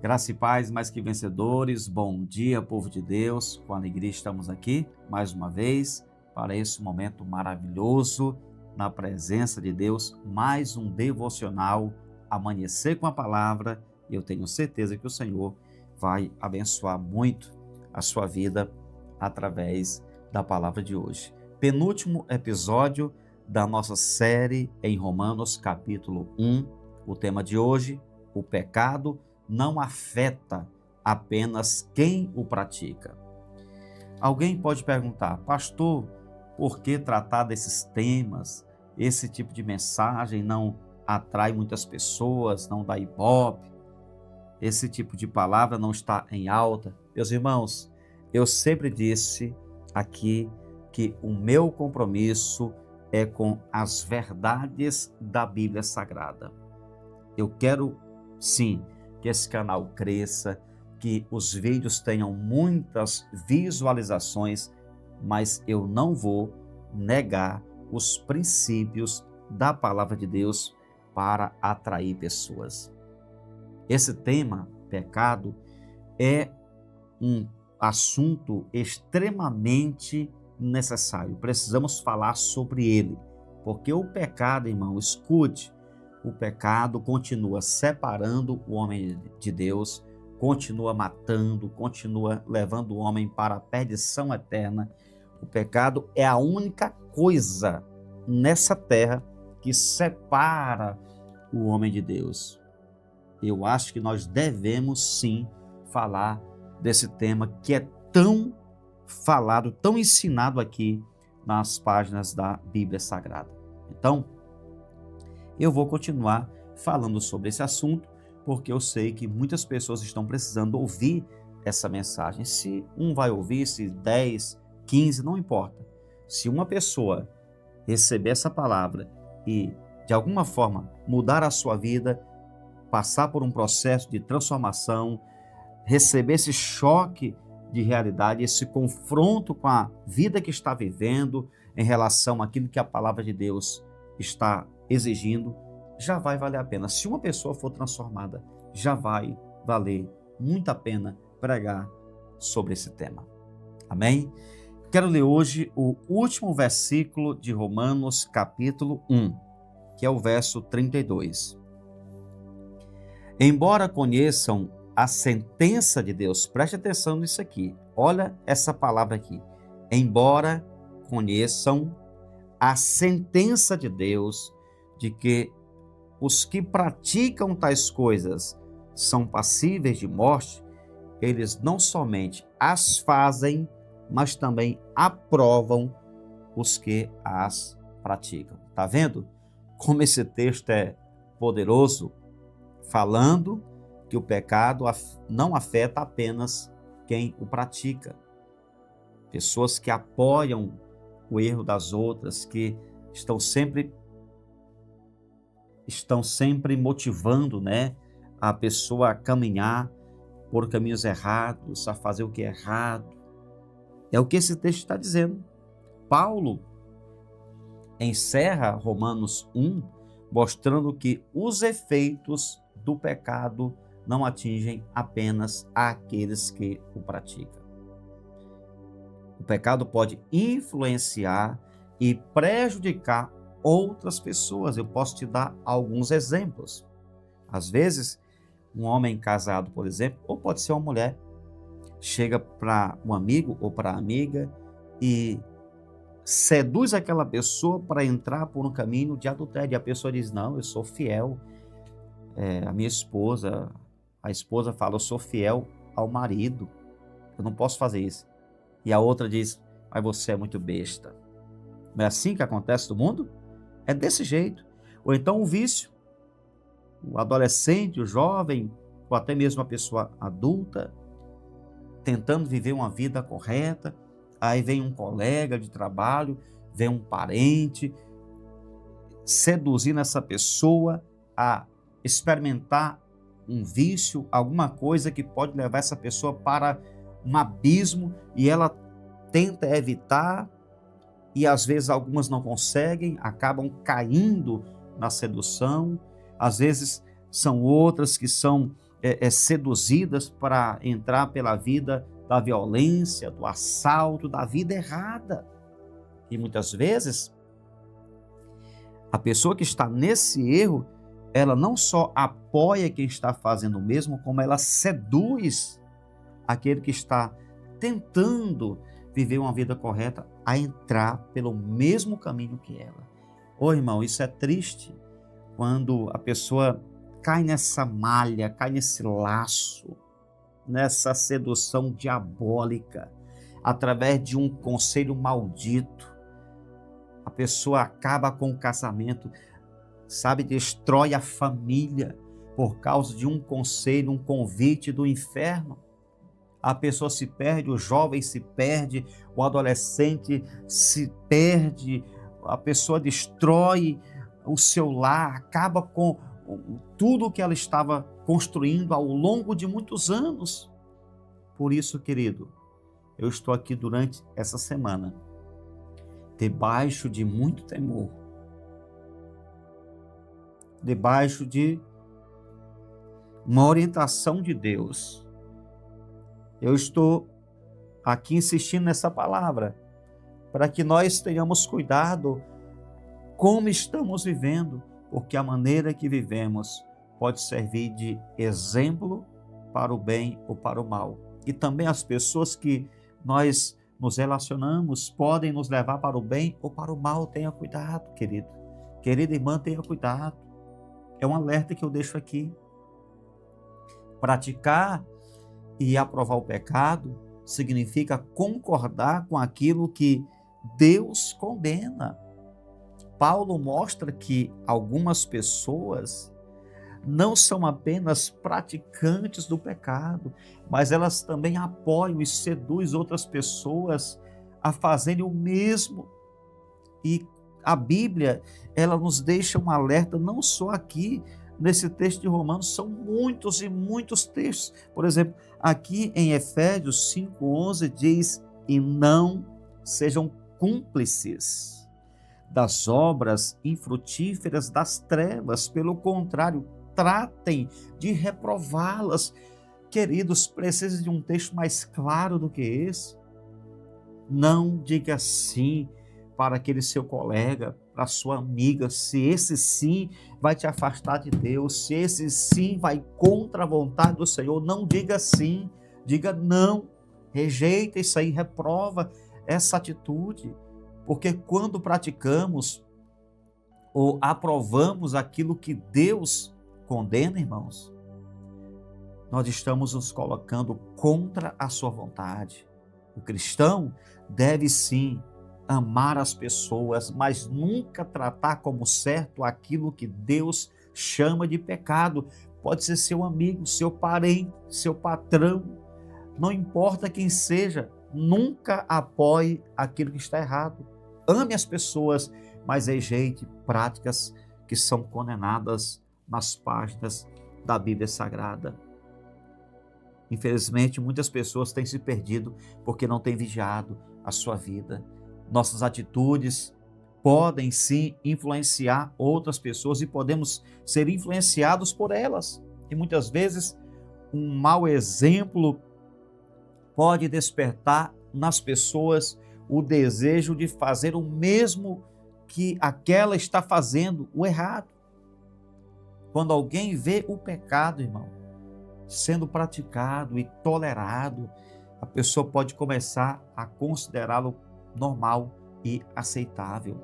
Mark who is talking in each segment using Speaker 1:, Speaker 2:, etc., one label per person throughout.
Speaker 1: Graça e paz, mais que vencedores. Bom dia, povo de Deus. Com alegria estamos aqui mais uma vez para esse momento maravilhoso na presença de Deus. Mais um devocional, amanhecer com a palavra. E eu tenho certeza que o Senhor vai abençoar muito a sua vida através da palavra de hoje. Penúltimo episódio da nossa série em Romanos, capítulo 1. O tema de hoje, o pecado não afeta apenas quem o pratica. Alguém pode perguntar, pastor, por que tratar desses temas? Esse tipo de mensagem não atrai muitas pessoas, não dá ibope, esse tipo de palavra não está em alta. Meus irmãos, eu sempre disse aqui que o meu compromisso é com as verdades da Bíblia Sagrada. Eu quero, sim, que esse canal cresça, que os vídeos tenham muitas visualizações, mas eu não vou negar os princípios da palavra de Deus para atrair pessoas. Esse tema, pecado, é um assunto extremamente necessário. Precisamos falar sobre ele, porque o pecado, irmão, escute, o pecado continua separando o homem de Deus, continua matando, continua levando o homem para a perdição eterna. O pecado é a única coisa nessa terra que separa o homem de Deus. Eu acho que nós devemos sim falar desse tema que é tão falado, tão ensinado aqui nas páginas da Bíblia Sagrada. Então, eu vou continuar falando sobre esse assunto, porque eu sei que muitas pessoas estão precisando ouvir essa mensagem. Se um vai ouvir, se 10, 15, não importa. Se uma pessoa receber essa palavra e, de alguma forma, mudar a sua vida, passar por um processo de transformação, receber esse choque de realidade, esse confronto com a vida que está vivendo em relação àquilo que a palavra de Deus está exigindo, já vai valer a pena. Se uma pessoa for transformada, já vai valer muito a pena pregar sobre esse tema. Amém? Quero ler hoje o último versículo de Romanos, capítulo 1, que é o verso 32. Embora conheçam a sentença de Deus, preste atenção nisso aqui, olha essa palavra aqui. Embora conheçam a sentença de Deus, de que os que praticam tais coisas são passíveis de morte, eles não somente as fazem, mas também aprovam os que as praticam. Está vendo como esse texto é poderoso? Falando que o pecado não afeta apenas quem o pratica. Pessoas que apoiam o erro das outras, que estão sempre motivando, a pessoa a caminhar por caminhos errados, a fazer o que é errado. É o que esse texto está dizendo. Paulo encerra Romanos 1 mostrando que os efeitos do pecado não atingem apenas aqueles que o praticam. O pecado pode influenciar e prejudicar outras pessoas. Eu posso te dar alguns exemplos. Às vezes, um homem casado, por exemplo, ou pode ser uma mulher, chega para um amigo ou para a amiga e seduz aquela pessoa para entrar por um caminho de adultério. E a pessoa diz, não, eu sou fiel. A minha esposa, a esposa fala, eu sou fiel ao marido, eu não posso fazer isso. E a outra diz, mas você é muito besta. Não é assim que acontece no mundo? É desse jeito. Ou então o vício, o adolescente, o jovem, ou até mesmo a pessoa adulta, tentando viver uma vida correta, aí vem um colega de trabalho, vem um parente, seduzindo essa pessoa a experimentar um vício, alguma coisa que pode levar essa pessoa para um abismo, e ela tenta evitar, e às vezes algumas não conseguem, acabam caindo na sedução. Às vezes são outras que são seduzidas para entrar pela vida da violência, do assalto, da vida errada. E muitas vezes, a pessoa que está nesse erro, ela não só apoia quem está fazendo o mesmo, como ela seduz aquele que está tentando viver uma vida correta a entrar pelo mesmo caminho que ela. Ô irmão, isso é triste quando a pessoa cai nessa malha, cai nesse laço, nessa sedução diabólica, através de um conselho maldito. A pessoa acaba com o casamento, sabe, destrói a família por causa de um conselho, um convite do inferno. A pessoa se perde, o jovem se perde, o adolescente se perde, a pessoa destrói o seu lar, acaba com tudo o que ela estava construindo ao longo de muitos anos. Por isso, querido, eu estou aqui durante essa semana, debaixo de muito temor, debaixo de uma orientação de Deus. Eu estou aqui insistindo nessa palavra, para que nós tenhamos cuidado como estamos vivendo, porque a maneira que vivemos pode servir de exemplo para o bem ou para o mal. E também as pessoas que nós nos relacionamos podem nos levar para o bem ou para o mal. Tenha cuidado, querido. Querida irmã, tenha cuidado. É um alerta que eu deixo aqui. Praticar e aprovar o pecado significa concordar com aquilo que Deus condena. Paulo mostra que algumas pessoas não são apenas praticantes do pecado, mas elas também apoiam e seduzem outras pessoas a fazerem o mesmo. E a Bíblia, ela nos deixa um alerta, não só aqui nesse texto de Romanos, são muitos e muitos textos. Por exemplo, aqui em Efésios 5:11 diz: e não sejam cúmplices das obras infrutíferas das trevas, pelo contrário, tratem de reprová-las. Queridos, precisa de um texto mais claro do que esse? Não diga sim para aquele seu colega, para sua amiga, se esse sim vai te afastar de Deus, se esse sim vai contra a vontade do Senhor, não diga sim, diga não, rejeita isso aí, reprova essa atitude. Porque quando praticamos ou aprovamos aquilo que Deus condena, irmãos, nós estamos nos colocando contra a sua vontade. O cristão deve sim amar as pessoas, mas nunca tratar como certo aquilo que Deus chama de pecado. Pode ser seu amigo, seu parente, seu patrão, não importa quem seja, nunca apoie aquilo que está errado. Ame as pessoas, mas rejeite práticas que são condenadas nas páginas da Bíblia Sagrada. Infelizmente, muitas pessoas têm se perdido porque não têm vigiado a sua vida. Nossas atitudes podem sim influenciar outras pessoas e podemos ser influenciados por elas. E muitas vezes um mau exemplo pode despertar nas pessoas o desejo de fazer o mesmo que aquela está fazendo, o errado. Quando alguém vê o pecado, irmão, sendo praticado e tolerado, a pessoa pode começar a considerá-lo normal e aceitável.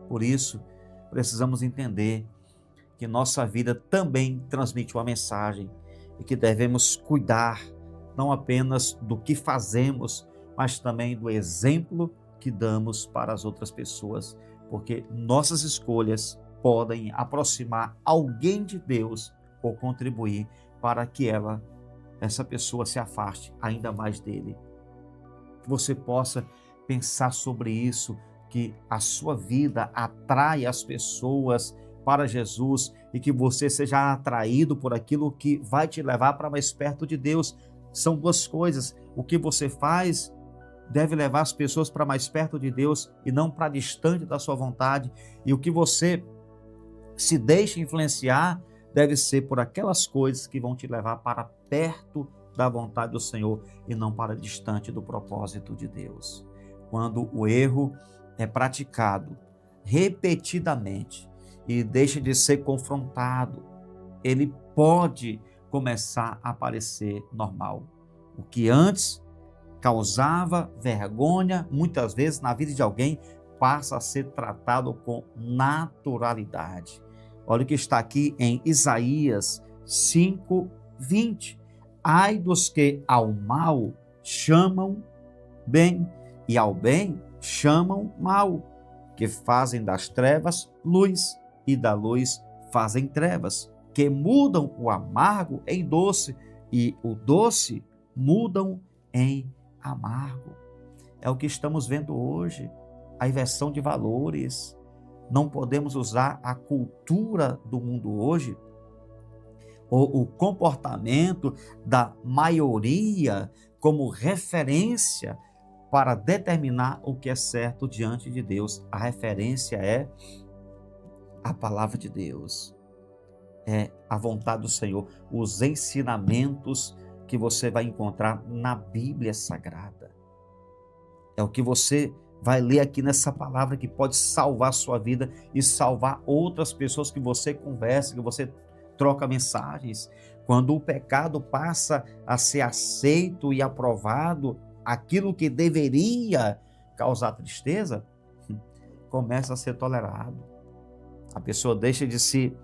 Speaker 1: Por isso, precisamos entender que nossa vida também transmite uma mensagem e que devemos cuidar não apenas do que fazemos, mas também do exemplo que damos para as outras pessoas, porque nossas escolhas podem aproximar alguém de Deus ou contribuir para que essa pessoa se afaste ainda mais dele. Que você possa pensar sobre isso, que a sua vida atrai as pessoas para Jesus e que você seja atraído por aquilo que vai te levar para mais perto de Deus. São duas coisas. O que você faz deve levar as pessoas para mais perto de Deus e não para distante da sua vontade. E o que você se deixa influenciar deve ser por aquelas coisas que vão te levar para perto da vontade do Senhor e não para distante do propósito de Deus. Quando o erro é praticado repetidamente e deixa de ser confrontado, ele pode começar a parecer normal. O que antes causava vergonha, muitas vezes na vida de alguém, passa a ser tratado com naturalidade. Olha o que está aqui em Isaías 5:20. Ai dos que ao mal chamam bem e ao bem chamam mal, que fazem das trevas luz e da luz fazem trevas, que mudam o amargo em doce e o doce mudam em amargo. É o que estamos vendo hoje, a inversão de valores. Não podemos usar a cultura do mundo hoje, ou o comportamento da maioria como referência para determinar o que é certo diante de Deus. A referência é a palavra de Deus, é a vontade do Senhor, os ensinamentos que você vai encontrar na Bíblia Sagrada. É o que você vai ler aqui nessa palavra que pode salvar a sua vida e salvar outras pessoas que você conversa, que você troca mensagens. Quando o pecado passa a ser aceito e aprovado, aquilo que deveria causar tristeza, começa a ser tolerado. A pessoa deixa de se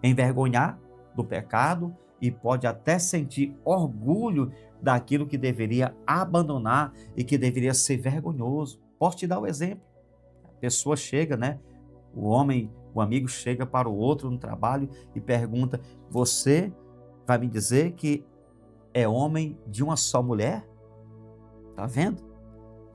Speaker 1: envergonhar do pecado e pode até sentir orgulho daquilo que deveria abandonar e que deveria ser vergonhoso. Posso te dar um exemplo. A pessoa chega, o amigo chega para o outro no trabalho e pergunta: você vai me dizer que é homem de uma só mulher? Tá vendo?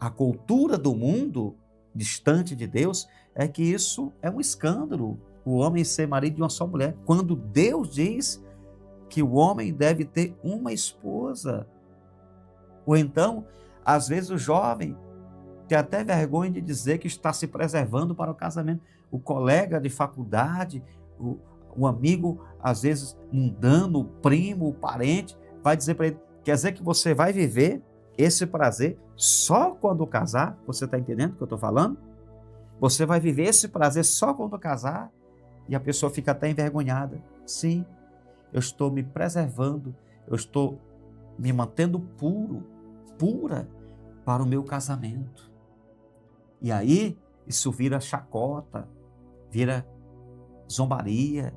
Speaker 1: A cultura do mundo, distante de Deus, é que isso é um escândalo, o homem ser marido de uma só mulher, quando Deus diz que o homem deve ter uma esposa. Ou então, às vezes o jovem tem até vergonha de dizer que está se preservando para o casamento. O colega de faculdade, o amigo, às vezes mundano, o primo, o parente, vai dizer para ele: quer dizer que você vai viver esse prazer só quando casar? Você está entendendo o que eu estou falando? Você vai viver esse prazer só quando casar? E a pessoa fica até envergonhada. Sim, eu estou me preservando, eu estou me mantendo pura para o meu casamento. E aí, isso vira chacota, vira zombaria,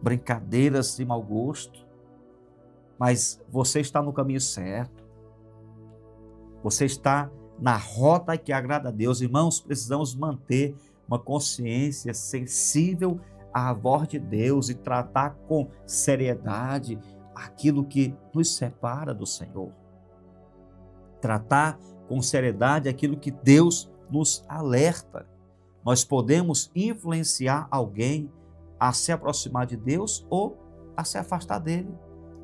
Speaker 1: brincadeiras de mau gosto. Mas você está no caminho certo. Você está na rota que agrada a Deus. Irmãos, precisamos manter uma consciência sensível à voz de Deus e tratar com seriedade aquilo que nos separa do Senhor. Tratar com seriedade aquilo que Deus nos alerta. Nós podemos influenciar alguém a se aproximar de Deus ou a se afastar dele.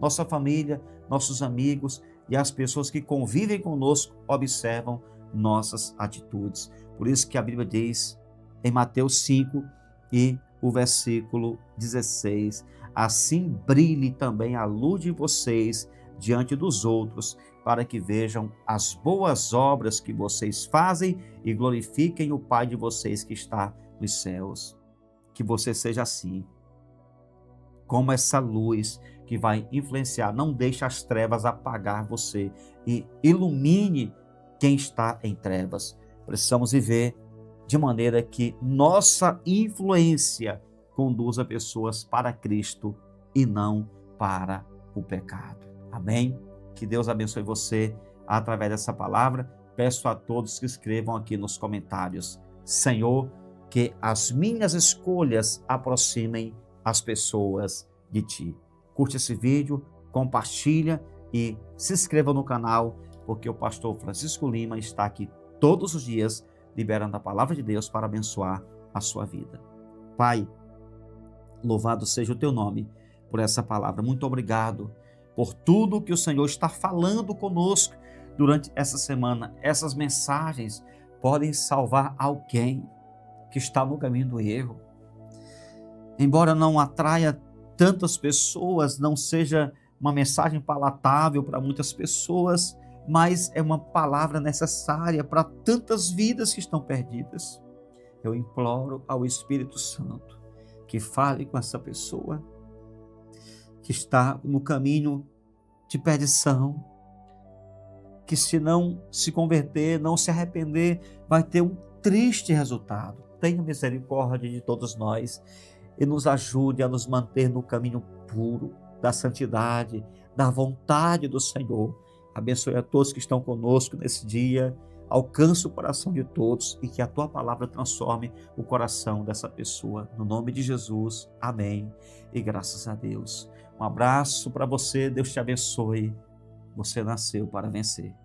Speaker 1: Nossa família, nossos amigos e as pessoas que convivem conosco observam nossas atitudes. Por isso que a Bíblia diz em Mateus 5 e o versículo 16: assim brilhe também a luz de vocês diante dos outros, para que vejam as boas obras que vocês fazem e glorifiquem o Pai de vocês que está nos céus. Que você seja assim, como essa luz que vai influenciar. Não deixe as trevas apagar você e ilumine quem está em trevas. Precisamos viver de maneira que nossa influência conduza pessoas para Cristo e não para o pecado. Amém? Que Deus abençoe você através dessa palavra. Peço a todos que escrevam aqui nos comentários: Senhor, que as minhas escolhas aproximem as pessoas de Ti. Curte esse vídeo, compartilha e se inscreva no canal, porque o pastor Francisco Lima está aqui todos os dias liberando a palavra de Deus para abençoar a sua vida. Pai, louvado seja o Teu nome por essa palavra. Muito obrigado por tudo que o Senhor está falando conosco durante essa semana. Essas mensagens podem salvar alguém que está no caminho do erro. Embora não atraia tantas pessoas, não seja uma mensagem palatável para muitas pessoas, mas é uma palavra necessária para tantas vidas que estão perdidas. Eu imploro ao Espírito Santo que fale com essa pessoa que está no caminho de perdição, que se não se converter, não se arrepender, vai ter um triste resultado. Tenha misericórdia de todos nós e nos ajude a nos manter no caminho puro da santidade, da vontade do Senhor. Abençoe a todos que estão conosco nesse dia, alcance o coração de todos e que a tua palavra transforme o coração dessa pessoa. No nome de Jesus, amém. E graças a Deus. Um abraço para você, Deus te abençoe. Você nasceu para vencer.